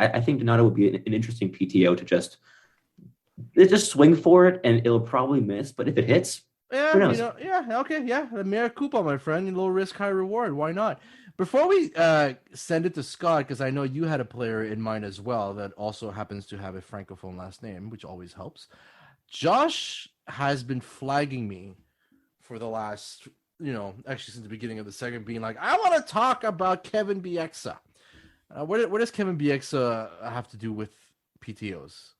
I think Donato would be an interesting PTO to just swing for it, and it'll probably miss. But if it hits, who Yeah, knows? yeah, okay, yeah. The Mea Coupa, my friend. Low risk, high reward. Why not? Before we send it to Scott, because I know you had a player in mind as well that also happens to have a francophone last name, which always helps. Josh has been flagging me for the last, actually since the beginning of the segment, being like, I want to talk about Kevin Bieksa. What does Kevin Bieksa have to do with PTOs?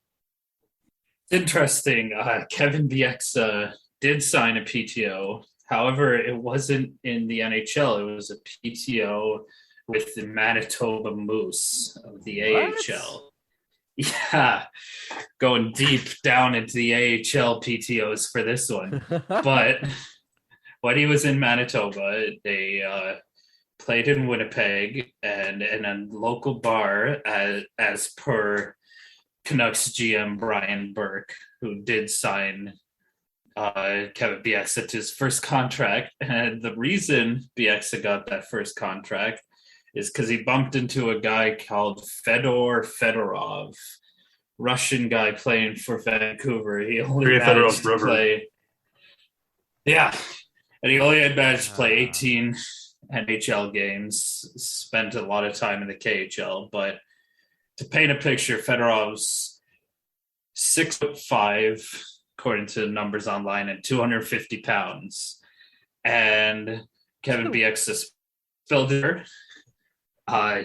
Interesting. Kevin Bieksa did sign a PTO. However, it wasn't in the NHL. It was a PTO with the Manitoba Moose of the What? AHL. Yeah, going deep down into the AHL PTOs for this one. But when he was in Manitoba, they played in Winnipeg and in a local bar, as per Canucks GM Brian Burke, who did sign Kevin Bieksa to his first contract. And the reason Bieksa got that first contract is because he bumped into a guy called Fedor Fedorov, Russian guy playing for Vancouver. He only managed to play, yeah, and he only had managed to play 18 NHL games, spent a lot of time in the KHL. But to paint a picture, Fedorov's 6'5", according to numbers online, and 250 pounds. And Kevin Bieksa spilled it.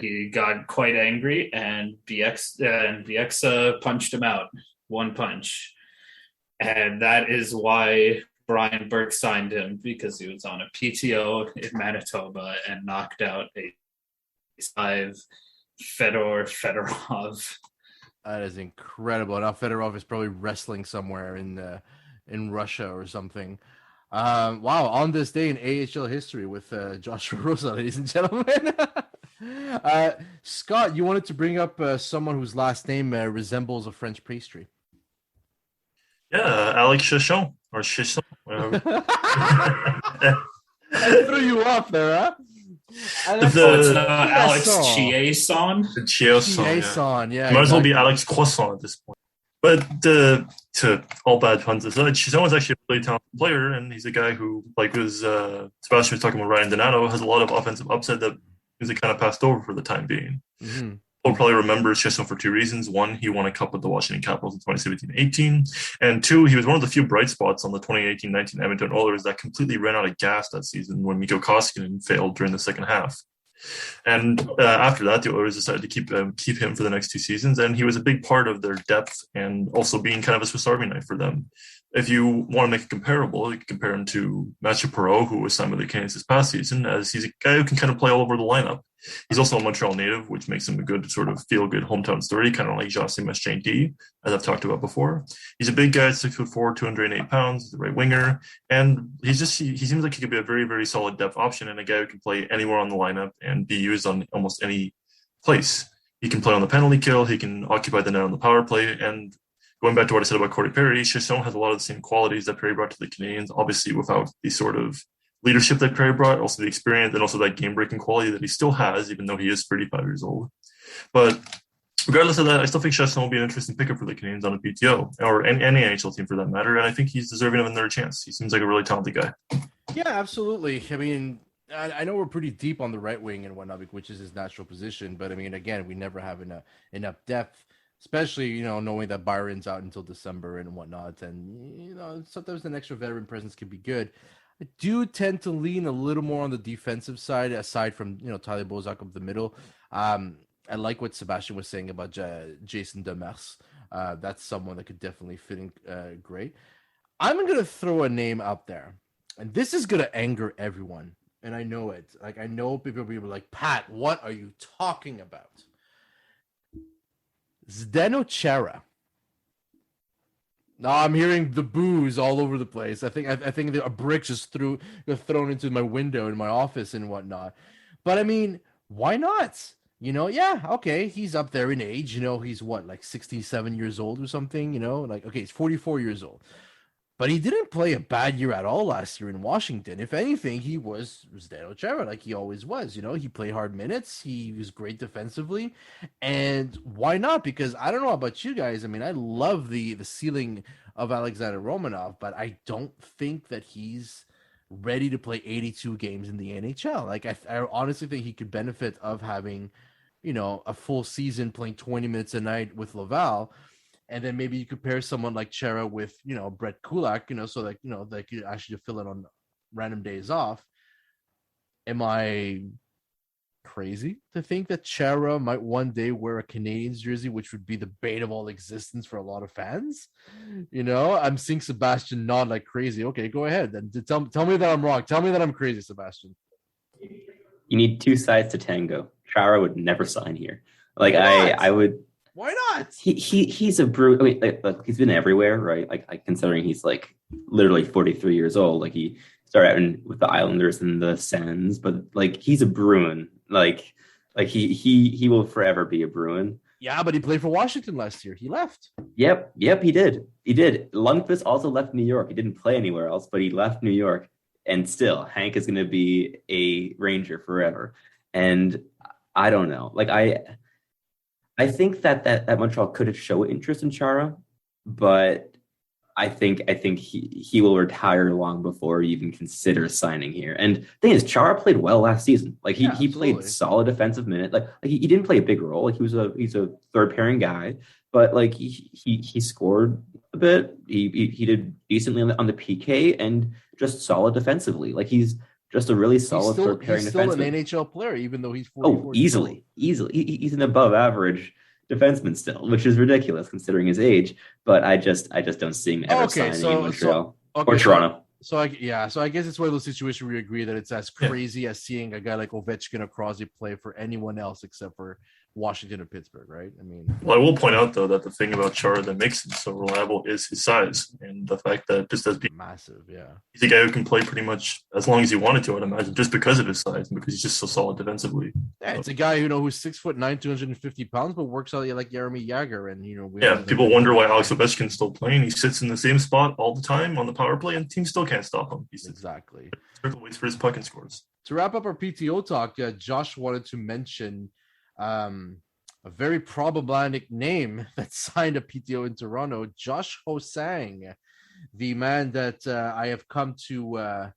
He got quite angry, and Bieksa punched him out, one punch. And that is why Brian Burke signed him, because he was on a PTO in Manitoba and knocked out a 5 Fedor Fedorov. That is incredible. Now Fedorov is probably wrestling somewhere in Russia or something. Wow, on this day in AHL history with Joshua Rosa, ladies and gentlemen. Scott, you wanted to bring up someone whose last name resembles a French pastry. Yeah, Alex Chichon or Chichon. I threw you off there, huh? It's not Alex Chiasson. Chiasson, yeah. Might as well be Alex Croissant at this point. But to all bad puns aside, Chiasson was actually a really talented player, and he's a guy who, like was Sebastian was talking about, Ryan Donato, has a lot of offensive upside that is kind of passed over for the time being. Mm-hmm. People probably remember Chiasson for two reasons. One, he won a cup with the Washington Capitals in 2017-18. And two, he was one of the few bright spots on the 2018-19 Edmonton Oilers that completely ran out of gas that season when Mikko Koskinen failed during the second half. And after that, the Oilers decided to keep him for the next two seasons, and he was a big part of their depth and also being kind of a Swiss Army knife for them. If you want to make it comparable, you can compare him to Mathieu Perreault, who was signed with the Canadiens this past season, as he's a guy who can kind of play all over the lineup. He's also a Montreal native, which makes him a good sort of feel-good hometown story, kind of like José Maschain, as I've talked about before. He's a big guy, 6'4", 208 pounds, the right winger, and he seems like he could be a very, very solid depth option and a guy who can play anywhere on the lineup and be used on almost any place. He can play on the penalty kill, he can occupy the net on the power play, and going back to what I said about Corey Perry, Chiasson has a lot of the same qualities that Perry brought to the Canadiens, obviously without the sort of leadership that Perry brought, also the experience, and also that game-breaking quality that he still has, even though he is 35 years old. But regardless of that, I still think Chiasson will be an interesting pickup for the Canadiens on a PTO, or any NHL team for that matter, and I think he's deserving of another chance. He seems like a really talented guy. Yeah, absolutely. I mean, I know we're pretty deep on the right wing and whatnot, which is his natural position, but I mean, again, we never have enough depth, especially, knowing that Byron's out until December and whatnot, and, sometimes an extra veteran presence can be good. I do tend to lean a little more on the defensive side, aside from, Tyler Bozak up the middle. I like what Sebastian was saying about Jason Demers. That's someone that could definitely fit in great. I'm going to throw a name out there, and this is going to anger everyone, and I know it. Like, I know people will be like, Pat, what are you talking about? Zdeno Chara. No, I'm hearing the boos all over the place. I think a brick just thrown into my window in my office and whatnot. But I mean, why not? Yeah, okay, he's up there in age. He's what, like 67 years old or something. Like, okay, he's 44 years old. But he didn't play a bad year at all last year in Washington. If anything, he was Zdeno Chara, like he always was. He played hard minutes. He was great defensively. And why not? Because I don't know about you guys. I mean, I love the ceiling of Alexander Romanov, but I don't think that he's ready to play 82 games in the NHL. Like, I honestly think he could benefit of having, a full season playing 20 minutes a night with Laval. And then maybe you could pair someone like Chara with, Brett Kulak, so that, they could actually fill it on random days off. Am I crazy to think that Chara might one day wear a Canadiens jersey, which would be the bane of all existence for a lot of fans? I'm seeing Sebastian nod like crazy. Okay, go ahead. And tell me that I'm wrong. Tell me that I'm crazy, Sebastian. You need two sides to tango. Chara would never sign here. Like I would. Why not? He's a brute. I mean, like, he's been everywhere, right? Like considering he's like literally 43 years old. Like he started out with the Islanders and the Sens, but like he's a Bruin. Like he will forever be a Bruin. Yeah, but he played for Washington last year. He left. Yep, he did. Lundqvist also left New York. He didn't play anywhere else, but he left New York. And still, Hank is going to be a Ranger forever. And I don't know. Like I think that Montreal could show interest in Chara, but I think he will retire long before he even consider signing here. And the thing is, Chara played well last season. Like he played solid defensive minute. Like he didn't play a big role. Like he's a third pairing guy, but like he scored a bit. He did decently on the PK and just solid defensively. Like he's just a really solid third pairing defenseman. He's still an NHL player, even though he's 44. Oh, easily. He's an above average defenseman still, which is ridiculous considering his age. But I just don't see him ever signing in Montreal or Toronto. So I guess it's one of those situations where we agree that it's as crazy as seeing a guy like Ovechkin or Crosby play for anyone else except for Washington or Pittsburgh, right? I mean, well, I will point out though that the thing about Chara that makes him so reliable is his size and the fact that just as being massive, he's a guy who can play pretty much as long as he wanted to, I'd imagine, just because of his size and because he's just so solid defensively. Yeah, it's a guy who's 6'9", 250 pounds, but works out like Jaromir Jagr, and people wonder why Alex Ovechkin's still playing. He sits in the same spot all the time on the power play, and teams still can't stop him. Exactly. Waits for his puck and scores. To wrap up our PTO talk, Josh wanted to mention a very problematic name that signed a PTO in Toronto, Josh Ho-Sang, the man that I have come to, I'm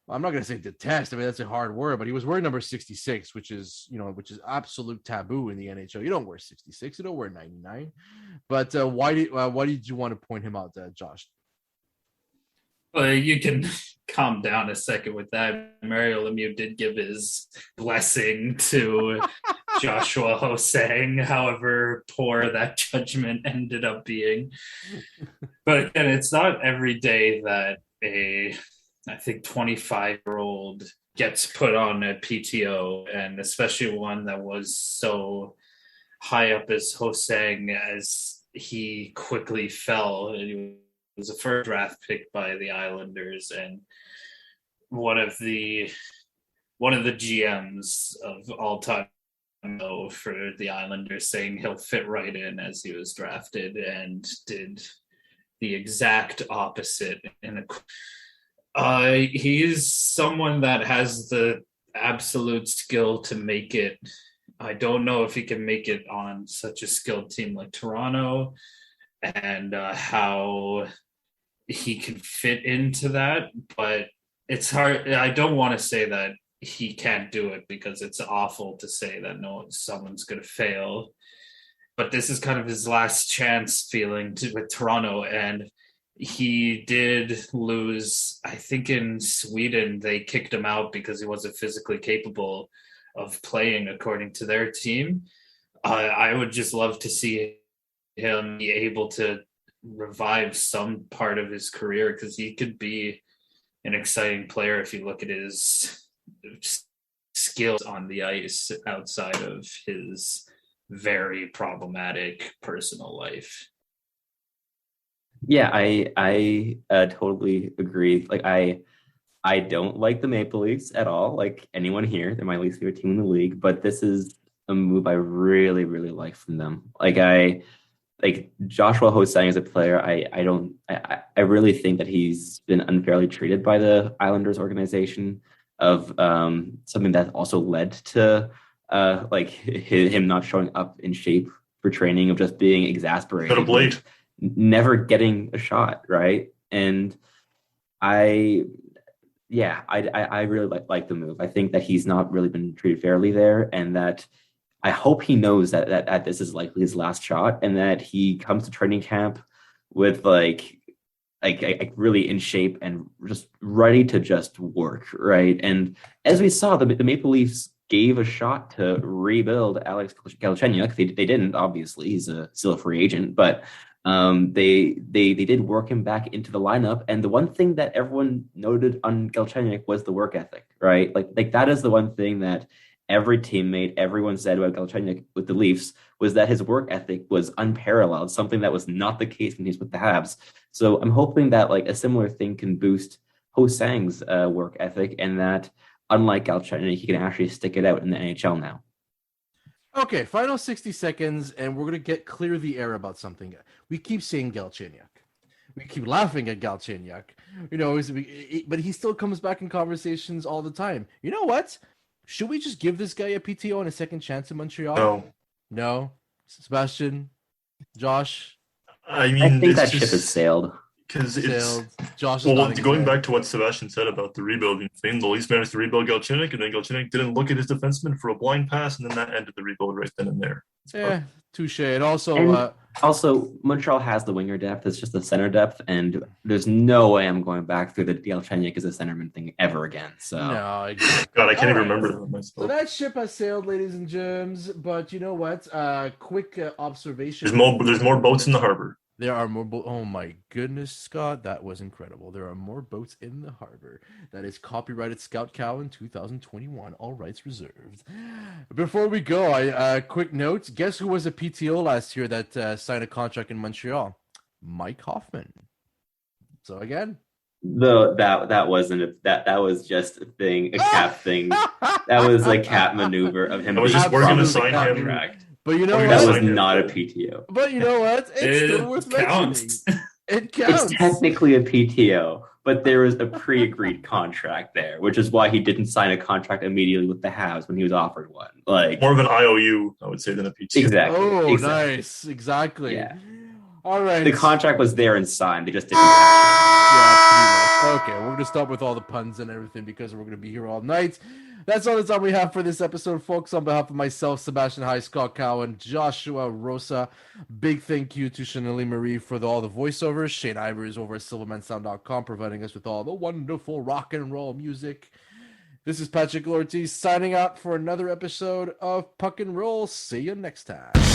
not going to say detest. I mean, that's a hard word, but he was wearing number 66, which is absolute taboo in the NHL. You don't wear 66, you don't wear 99. But why did you want to point him out, Josh? Well, you can calm down a second with that. Mario Lemieux did give his blessing to Joshua Ho-Sang, however poor that judgment ended up being. But again, it's not every day that I think 25-year-old gets put on a PTO, and especially one that was so high up as Ho-Sang as he quickly fell. He was a first draft pick by the Islanders and one of the GMs of all time for the Islanders saying he'll fit right in as he was drafted, and did the exact opposite. He's someone that has the absolute skill to make it. I don't know if he can make it on such a skilled team like Toronto, and how he can fit into that, but it's hard. I don't want to say that he can't do it, because it's awful to say that someone's going to fail, but this is kind of his last chance feeling with Toronto. And he did lose, I think in Sweden, they kicked him out because he wasn't physically capable of playing according to their team. I would just love to see him be able to revive some part of his career, because he could be an exciting player if you look at his skills on the ice outside of his very problematic personal life. Yeah, I totally agree. Like I don't like the Maple Leafs at all. Like anyone here, they're my least favorite team in the league, but this is a move I really, really like from them. Like like Joshua Hosang as a player, I really think that he's been unfairly treated by the Islanders organization of something that also led to like him not showing up in shape for training, of just being exasperated, Got up late. never getting a shot, right? And I I really like the move. I think that he's not really been treated fairly there, and that I hope he knows that this is likely his last shot, and that he comes to training camp with like really in shape and just ready to just work, right? And as we saw, the Maple Leafs gave a shot to rebuild Alex Galchenyuk. They didn't, obviously. He's still a free agent, but they did work him back into the lineup. And the one thing that everyone noted on Galchenyuk was the work ethic, right? Like that is the one thing that every teammate, everyone said about Galchenyuk with the Leafs, was that his work ethic was unparalleled, something that was not the case when he's with the Habs. So I'm hoping that like a similar thing can boost Ho-Sang's work ethic, and that unlike Galchenyuk, he can actually stick it out in the NHL now. Okay, final 60 seconds, and we're going to clear the air about something. We keep saying Galchenyuk. We keep laughing at Galchenyuk. You know, but he still comes back in conversations all the time. You know what? Should we just give this guy a PTO and a second chance in Montreal? No? Sebastian? Josh? I mean, I think that ship has sailed. Because it's Josh going back to what Sebastian said about the rebuilding thing. The Leafs managed to rebuild Galchenyuk, and then Galchenyuk didn't look at his defenseman for a blind pass, and then that ended the rebuild right then and there. Yeah, touche. And also, Montreal has the winger depth. It's just the center depth, and there's no way I'm going back through the Galchenyuk as a centerman thing ever again. So no, God, I can't even remember that myself. So that ship has sailed, ladies and germs. But you know what? Quick observation. There's more boats in the harbor. There are more boats. Oh my goodness, Scott, that was incredible. There are more boats in the harbor. That is copyrighted Scout Cowan 2021. All rights reserved. Before we go, quick note. Guess who was a PTO last year that signed a contract in Montreal? Mike Hoffman. So again, that wasn't that was just a thing, a cap thing. That was a cap maneuver of him. I was just working to sign him. Contract. But you know what? That was not a PTO. But you know what? It's still worth mentioning. It counts. It's technically a PTO, but there was a pre-agreed contract there, which is why he didn't sign a contract immediately with the Habs when he was offered one. Like more of an IOU, I would say, than a PTO. Exactly. Oh, nice. Exactly. Yeah. All right. The contract was there and signed. They just didn't. Yeah, pretty much. Okay, we're gonna stop with all the puns and everything because we're gonna be here all night. That's all the time we have for this episode, folks. On behalf of myself, Sebastian High, Scott Cowan, Joshua Rosa, big thank you to Chaneli Marie for all the voiceovers. Shane Ivers is over at silvermansound.com providing us with all the wonderful rock and roll music. This is Patrick Ortiz signing out for another episode of Puck and Roll. See you next time.